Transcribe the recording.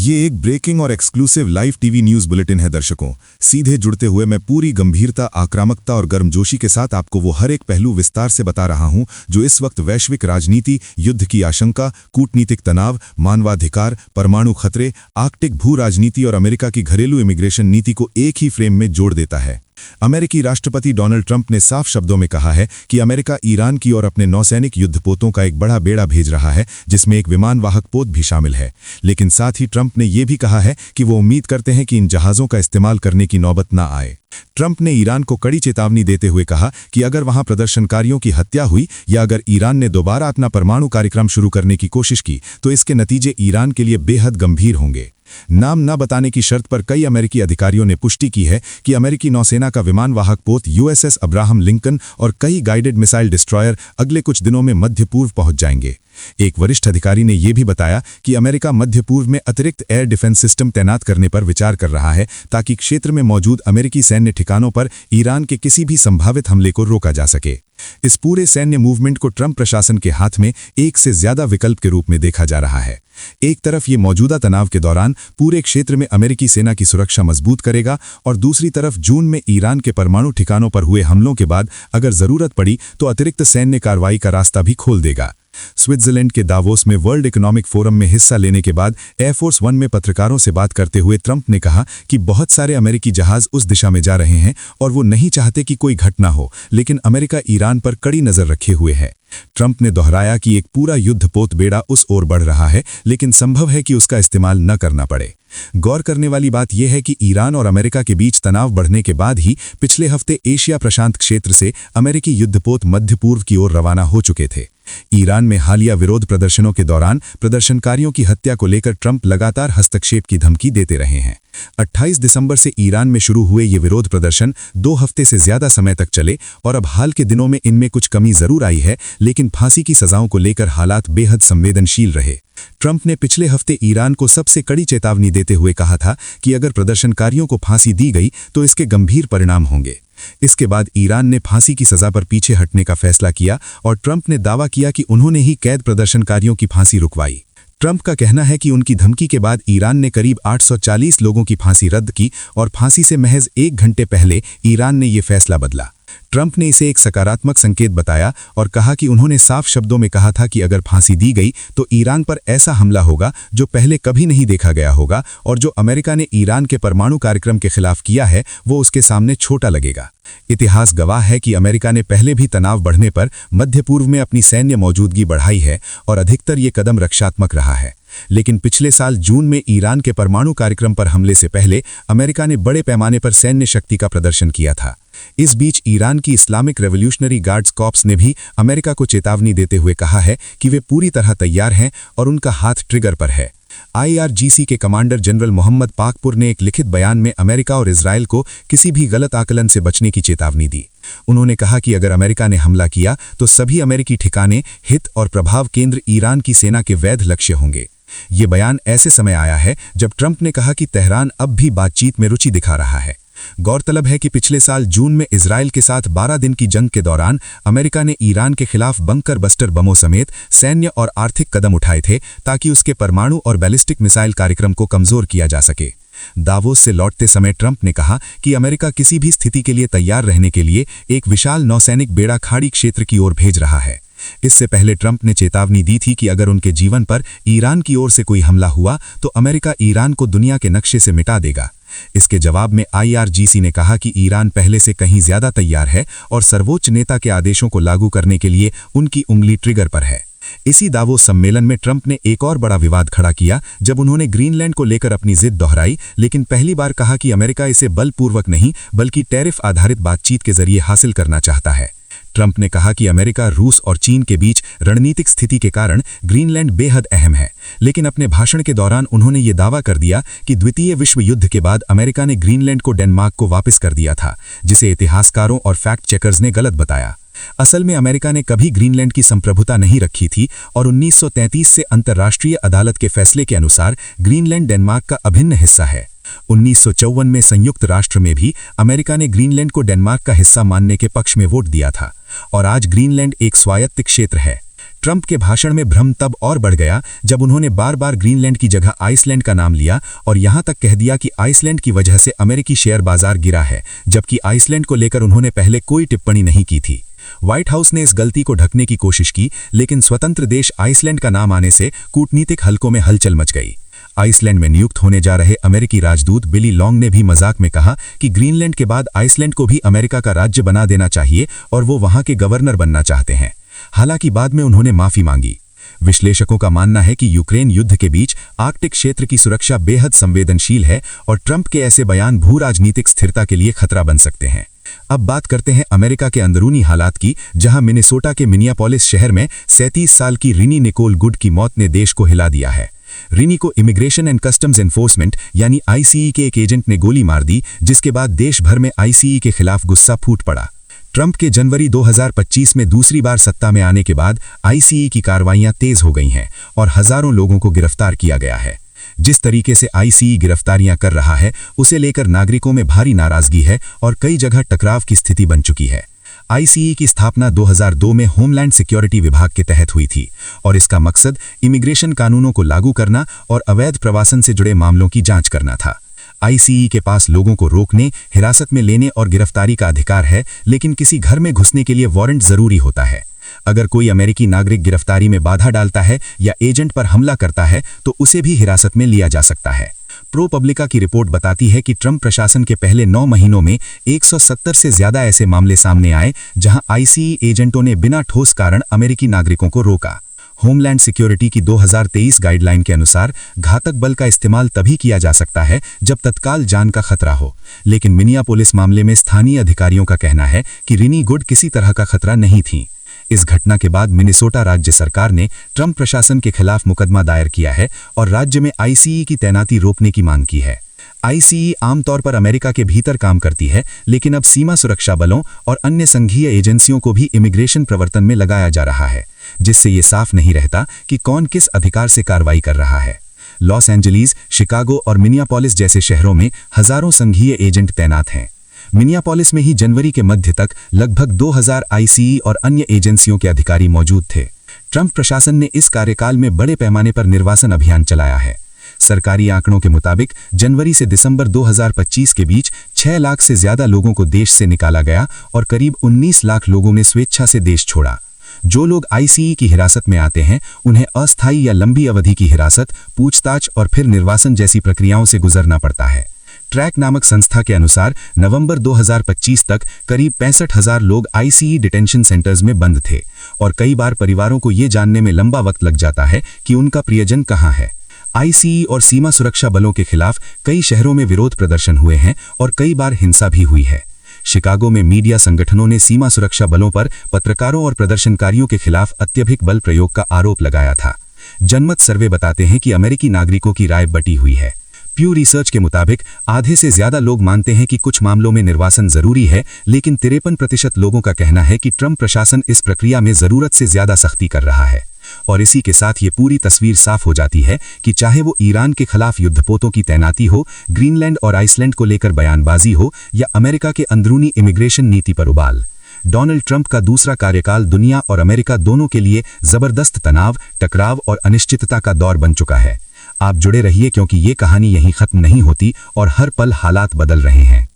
ये एक ब्रेकिंग और exclusive live TV news bulletin है दर्शकों। सीधे जुड़ते हुए मैं पूरी गंभीरता, आक्रामकता और गर्मजोशी के साथ आपको वो हर एक पहलू विस्तार से बता रहा हूं जो इस वक्त वैश्विक राजनीति, युद्ध की आशंका, कूटनीतिक तनाव, मानवाधिकार, परमाणु खतरे, आर्कटिक भू राजनीति और अमेरिका की घरेलू इमिग्रेशन नीति को एक ही फ्रेम में जोड़ देता है। अमेरिकी राष्ट्रपति डोनाल्ड ट्रंप ने साफ शब्दों में कहा है कि अमेरिका ईरान की ओर अपने नौसैनिक युद्धपोतों का एक बड़ा बेड़ा भेज रहा है, जिसमें एक विमान वाहक पोत भी शामिल है। लेकिन साथ ही ट्रंप ने यह भी कहा है कि वो उम्मीद करते हैं कि इन जहाज़ों का इस्तेमाल करने की नौबत ना आए। ट्रंप ने ईरान को कड़ी चेतावनी देते हुए कहा कि अगर वहां प्रदर्शनकारियों की हत्या हुई या अगर ईरान ने दोबारा अपना परमाणु कार्यक्रम शुरू करने की कोशिश की तो इसके नतीजे ईरान के लिए बेहद गंभीर होंगे। नाम न बताने की शर्त पर कई अमेरिकी अधिकारियों ने पुष्टि की है कि अमेरिकी नौसेना का विमान वाहक पोत यूएसएस अब्राहम लिंकन और कई गाइडेड मिसाइल डिस्ट्रॉयर अगले कुछ दिनों में मध्य पूर्व पहुंच जाएंगे। एक वरिष्ठ अधिकारी ने यह भी बताया कि अमेरिका मध्य पूर्व में अतिरिक्त एयर डिफेंस सिस्टम तैनात करने पर विचार कर रहा है ताकि क्षेत्र में मौजूद अमेरिकी सैन्य ठिकानों पर ईरान के किसी भी संभावित हमले को रोका जा सके। इस पूरे सैन्य मूवमेंट को ट्रंप प्रशासन के हाथ में एक से ज्यादा विकल्प के रूप में देखा जा रहा है। एक तरफ ये मौजूदा तनाव के दौरान पूरे क्षेत्र में अमेरिकी सेना की सुरक्षा मजबूत करेगा और दूसरी तरफ जून में ईरान के परमाणु ठिकानों पर हुए हमलों के बाद अगर जरूरत पड़ी तो अतिरिक्त सैन्य कार्रवाई का रास्ता भी खोल देगा। स्विट्जरलैंड के दावोस में वर्ल्ड इकोनॉमिक फोरम में हिस्सा लेने के बाद एयरफोर्स वन में पत्रकारों से बात करते हुए ट्रंप ने कहा कि बहुत सारे अमेरिकी जहाज उस दिशा में जा रहे हैं और वो नहीं चाहते कि कोई घटना हो, लेकिन अमेरिका ईरान पर कड़ी नजर रखे हुए है। ट्रंप ने दोहराया कि एक पूरा युद्धपोत बेड़ा उस ओर बढ़ रहा है, लेकिन संभव है कि उसका इस्तेमाल न करना पड़े। गौर करने वाली बात यह है कि ईरान और अमेरिका के बीच तनाव बढ़ने के बाद ही पिछले हफ्ते एशिया प्रशांत क्षेत्र से अमेरिकी युद्धपोत मध्य पूर्व की ओर रवाना हो चुके थे। ईरान में हालिया विरोध प्रदर्शनों के दौरान प्रदर्शनकारियों की हत्या को लेकर ट्रंप लगातार हस्तक्षेप की धमकी देते रहे हैं। 28 दिसंबर से ईरान में शुरू हुए ये विरोध प्रदर्शन 2 हफ्ते से ज्यादा समय तक चले और अब हाल के दिनों में इनमें कुछ कमी जरूर आई है, लेकिन फांसी की सजाओं को लेकर हालात बेहद संवेदनशील रहे। ट्रंप ने पिछले हफ्ते ईरान को सबसे कड़ी चेतावनी देते हुए कहा था कि अगर प्रदर्शनकारियों को फांसी दी गई तो इसके गंभीर परिणाम होंगे। इसके बाद ईरान ने फांसी की सजा पर पीछे हटने का फैसला किया और ट्रंप ने दावा किया कि उन्होंने ही कैद प्रदर्शनकारियों की फांसी रुकवाई। ट्रंप का कहना है कि उनकी धमकी के बाद ईरान ने करीब 840 लोगों की फांसी रद्द की और फांसी से महज 1 घंटे पहले ईरान ने यह फैसला बदला। ट्रंप ने इसे एक सकारात्मक संकेत बताया और कहा कि उन्होंने साफ शब्दों में कहा था कि अगर फांसी दी गई तो ईरान पर ऐसा हमला होगा जो पहले कभी नहीं देखा गया होगा और जो अमेरिका ने ईरान के परमाणु कार्यक्रम के खिलाफ किया है वो उसके सामने छोटा लगेगा। इतिहास गवाह है कि अमेरिका ने पहले भी तनाव बढ़ने पर मध्य पूर्व में अपनी सैन्य मौजूदगी बढ़ाई है और अधिकतर ये कदम रक्षात्मक रहा है। लेकिन पिछले साल जून में ईरान के परमाणु कार्यक्रम पर हमले से पहले अमेरिका ने बड़े पैमाने पर सैन्य शक्ति का प्रदर्शन किया था। इस बीच ईरान की इस्लामिक रेवोल्यूशनरी गार्ड्स कॉर्प्स ने भी अमेरिका को चेतावनी देते हुए कहा है कि वे पूरी तरह तैयार हैं और उनका हाथ ट्रिगर पर है। IRGC के कमांडर जनरल मोहम्मद पाकपुर ने एक लिखित बयान में अमेरिका और इजराइल को किसी भी गलत आकलन से बचने की चेतावनी दी। उन्होंने कहा कि अगर अमेरिका ने हमला किया तो सभी अमेरिकी ठिकाने, हित और प्रभाव केंद्र ईरान की सेना के वैध लक्ष्य होंगे। ये बयान ऐसे समय आया है जब ट्रंप ने कहा कि तेहरान अब भी बातचीत में रुचि दिखा रहा है। गौरतलब है कि पिछले साल जून में इजराइल के साथ 12 दिन की जंग के दौरान अमेरिका ने ईरान के खिलाफ बंकर बस्टर बमों समेत सैन्य और आर्थिक कदम उठाए थे ताकि उसके परमाणु और बैलिस्टिक मिसाइल कार्यक्रम को कमजोर किया जा सके। दावोस से लौटते समय ट्रंप ने कहा कि अमेरिका किसी भी स्थिति के लिए तैयार रहने के लिए एक विशाल नौसैनिक बेड़ा खाड़ी क्षेत्र की ओर भेज रहा है। इससे पहले ट्रंप ने चेतावनी दी थी कि अगर उनके जीवन पर ईरान की ओर से कोई हमला हुआ तो अमेरिका ईरान को दुनिया के नक्शे से मिटा देगा। इसके जवाब में IRGC ने कहा कि ईरान पहले से कहीं ज्यादा तैयार है और सर्वोच्च नेता के आदेशों को लागू करने के लिए उनकी उंगली ट्रिगर पर है। इसी दावोस सम्मेलन में ट्रंप ने एक और बड़ा विवाद खड़ा किया जब उन्होंने ग्रीनलैंड को लेकर अपनी जिद दोहराई, लेकिन पहली बार कहा कि अमेरिका इसे बलपूर्वक नहीं बल्कि टैरिफ आधारित बातचीत के जरिए हासिल करना चाहता है। ट्रंप ने कहा कि अमेरिका, रूस और चीन के बीच रणनीतिक स्थिति के कारण ग्रीनलैंड बेहद अहम है, लेकिन अपने भाषण के दौरान उन्होंने ये दावा कर दिया कि द्वितीय विश्व युद्ध के बाद अमेरिका ने ग्रीनलैंड को डेनमार्क को वापस कर दिया था, जिसे इतिहासकारों और फैक्ट चेकर्स ने गलत बताया। असल में अमेरिका ने कभी ग्रीनलैंड की संप्रभुता नहीं रखी थी और 1933 से अंतर्राष्ट्रीय अदालत के फैसले के अनुसार ग्रीनलैंड डेनमार्क का अभिन्न हिस्सा है। 1954 में संयुक्त राष्ट्र में भी अमेरिका ने ग्रीनलैंड को डेनमार्क का हिस्सा मानने के पक्ष में वोट दिया था और आज ग्रीनलैंड एक स्वायत्त क्षेत्र है। ट्रंप के भाषण में भ्रम तब और बढ़ गया जब उन्होंने बार बार ग्रीनलैंड की जगह आइसलैंड का नाम लिया और यहां तक कह दिया कि आइसलैंड की वजह से अमेरिकी शेयर बाजार गिरा है, जबकि आइसलैंड को लेकर उन्होंने पहले कोई टिप्पणी नहीं की थी। व्हाइट हाउस ने इस गलती को ढकने की कोशिश की, लेकिन स्वतंत्र देश आइसलैंड का नाम आने से कूटनीतिक हलकों में हलचल मच गई। आइसलैंड में नियुक्त होने जा रहे अमेरिकी राजदूत बिली लॉन्ग ने भी मजाक में कहा कि ग्रीनलैंड के बाद आइसलैंड को भी अमेरिका का राज्य बना देना चाहिए और वो वहां के गवर्नर बनना चाहते हैं। हालांकि बाद में उन्होंने माफी मांगी। विश्लेषकों का मानना है कि यूक्रेन युद्ध के बीच आर्कटिक क्षेत्र की सुरक्षा बेहद संवेदनशील है और ट्रंप के ऐसे बयान भू राजनीतिक स्थिरता के लिए खतरा बन सकते हैं। अब बात करते हैं अमेरिका के अंदरूनी हालात की, जहां मिनेसोटा के मिनियापोलिस शहर में 37 साल की रिनी निकोल गुड की मौत ने देश को हिला दिया है। रिनी को इमिग्रेशन एंड कस्टम्स एनफोर्समेंट यानी आईसीई के एक एजेंट ने गोली मार दी, जिसके बाद देश भर में आईसीई के खिलाफ गुस्सा फूट पड़ा। ट्रंप के जनवरी 2025 में दूसरी बार सत्ता में आने के बाद आईसीई की कार्रवाइयां तेज हो गई हैं और हजारों लोगों को गिरफ्तार किया गया है। जिस तरीके से आईसीई गिरफ्तारियां कर रहा है, उसे लेकर नागरिकों में भारी नाराजगी है और कई जगह टकराव की स्थिति बन चुकी है। आईसीई की स्थापना 2002 में होमलैंड सिक्योरिटी विभाग के तहत हुई थी और इसका मकसद इमिग्रेशन कानूनों को लागू करना और अवैध प्रवासन से जुड़े मामलों की जांच करना था। आईसीई के पास लोगों को रोकने, हिरासत में लेने और गिरफ्तारी का अधिकार है, लेकिन किसी घर में घुसने के लिए वारंट जरूरी होता है। अगर कोई अमेरिकी नागरिक गिरफ्तारी में बाधा डालता है या एजेंट पर हमला करता है तो उसे भी हिरासत में लिया जा सकता है। प्रो पब्लिका की रिपोर्ट बताती है कि ट्रंप प्रशासन के पहले 9 महीनों में 170 से ज्यादा ऐसे मामले सामने आए जहां आईसीई एजेंटों ने बिना ठोस कारण अमेरिकी नागरिकों को रोका। होमलैंड सिक्योरिटी की 2023 गाइडलाइन के अनुसार घातक बल का इस्तेमाल तभी किया जा सकता है जब तत्काल जान का खतरा हो, लेकिन मिनियापोलिस मामले में स्थानीय अधिकारियों का कहना है कि रिनी गुड किसी तरह का खतरा नहीं थी। इस घटना के बाद मिनेसोटा राज्य सरकार ने ट्रंप प्रशासन के खिलाफ मुकदमा दायर किया है और राज्य में आईसीई की तैनाती रोकने की मांग की है। आईसीई आमतौर पर अमेरिका के भीतर काम करती है, लेकिन अब सीमा सुरक्षा बलों और अन्य संघीय एजेंसियों को भी इमिग्रेशन प्रवर्तन में लगाया जा रहा है, जिससे ये साफ नहीं रहता कि कौन किस अधिकार से कार्रवाई कर रहा है। लॉस एंजलिस, शिकागो और मिनियापोलिस जैसे शहरों में हजारों संघीय एजेंट तैनात हैं। मिनियापोलिस में ही जनवरी के मध्य तक लगभग 2000 आईसीई और अन्य एजेंसियों के अधिकारी मौजूद थे। ट्रंप प्रशासन ने इस कार्यकाल में बड़े पैमाने पर निर्वासन अभियान चलाया है। सरकारी आंकड़ों के मुताबिक जनवरी से दिसंबर 2025 के बीच 6 लाख से ज्यादा लोगों को देश से निकाला गया और करीब 19 लाख लोगों ने स्वेच्छा से देश छोड़ा। जो लोग आईसीई की हिरासत में आते हैं, उन्हें अस्थायी या लंबी अवधि की हिरासत, पूछताछ और फिर निर्वासन जैसी प्रक्रियाओं से गुजरना पड़ता है। ट्रैक नामक संस्था के अनुसार नवंबर 2025 तक करीब 65,000 लोग आईसीई डिटेंशन सेंटर्स में बंद थे और कई बार परिवारों को ये जानने में लंबा वक्त लग जाता है कि उनका प्रियजन कहाँ है। आईसीई और सीमा सुरक्षा बलों के खिलाफ कई शहरों में विरोध प्रदर्शन हुए हैं और कई बार हिंसा भी हुई है। शिकागो में मीडिया संगठनों ने सीमा सुरक्षा बलों पर पत्रकारों और प्रदर्शनकारियों के खिलाफ अत्यधिक बल प्रयोग का आरोप लगाया था। जनमत सर्वे बताते हैं कि अमेरिकी नागरिकों की राय बटी हुई है। प्यू रिसर्च के मुताबिक आधे से ज्यादा लोग मानते हैं कि कुछ मामलों में निर्वासन जरूरी है, लेकिन 53% लोगों का कहना है कि ट्रंप प्रशासन इस प्रक्रिया में जरूरत से ज्यादा सख्ती कर रहा है। और इसी के साथ ये पूरी तस्वीर साफ हो जाती है कि चाहे वो ईरान के खिलाफ युद्धपोतों की तैनाती हो, ग्रीनलैंड और आइसलैंड को लेकर बयानबाजी हो या अमेरिका के अंदरूनी इमिग्रेशन नीति पर उबाल, डोनाल्ड ट्रंप का दूसरा कार्यकाल दुनिया और अमेरिका दोनों के लिए जबरदस्त तनाव, टकराव और अनिश्चितता का दौर बन चुका है। आप जुड़े रहिए क्योंकि ये कहानी यहीं खत्म नहीं होती और हर पल हालात बदल रहे हैं।